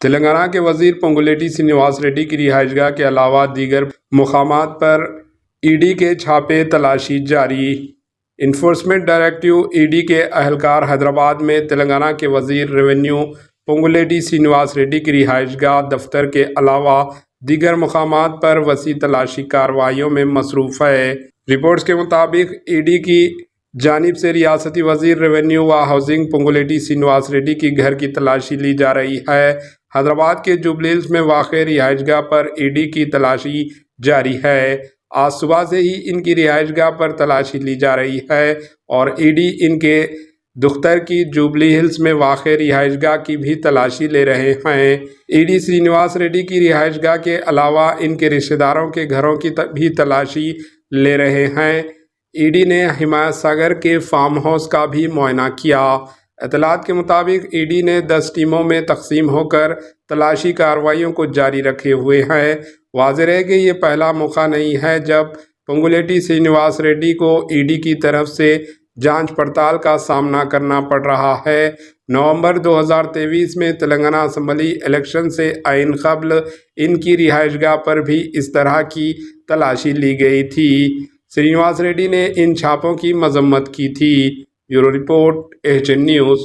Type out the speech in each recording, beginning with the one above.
तेलंगाना के वजीर पोंगुलेटी श्रीनिवास रेड्डी की रिहाइशगाह के अलावा दीगर मुकामात पर ईडी के छापे तलाशी जारी। इन्फोर्समेंट डायरेक्टिव ईडी के अहलकार हैदराबाद में तेलंगाना के वजीर रेवेन्यू पोंगुलेटी श्रीनिवास रेड्डी की रिहाइशगाह दफ्तर के अलावा दीगर मुकामात पर वसी तलाशी कार्रवाइयों में मसरूफ़ है। रिपोर्ट्स के मुताबिक ईडी की जानिब से रियासती वजीर रेवेन्यू व हाउसिंग पोंगुलेटी श्रीनिवास रेड्डी की घर की तलाशी ली जा रही है। हैदराबाद के जुबली हिल्स में वाक़ रिहाइशगाह पर ईडी की तलाशी जारी है। आज सुबह से ही इनकी रिहाइशगाह पर तलाशी ली जा रही है और ईडी इनके दफ्तर की जुबली हिल्स में वाक़ रिहाइशगाह की भी तलाशी ले रहे हैं। ईडी श्रीनिवास रेड्डी की रिहाइशगाह के अलावा इनके रिश्तेदारों के घरों की भी तलाशी ले रहे हैं। ईडी ने हिमायत सागर के फार्म हाउस का भी मुआयना किया। इत्तलात के मुताबिक ईडी ने 10 टीमों में तकसीम होकर तलाशी कार्रवाइयों को जारी रखे हुए हैं। वाज़ेह है कि ये पहला मौका नहीं है जब पोंगुलेटी श्रीनिवास रेड्डी को ईडी की तरफ से जांच पड़ताल का सामना करना पड़ रहा है। नवंबर 2023 में तेलंगाना असम्बली इलेक्शन से आइन कबल इनकी रिहाइशगाह पर भी इस तरह की तलाशी ली गई थी। श्रीनिवास रेड्डी ने इन छापों की मजम्मत की थी। Bureau report HN news.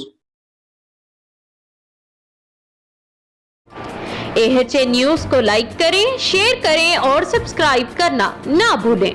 HN news को लाइक करें, शेयर करें और सब्सक्राइब करना ना भूलें।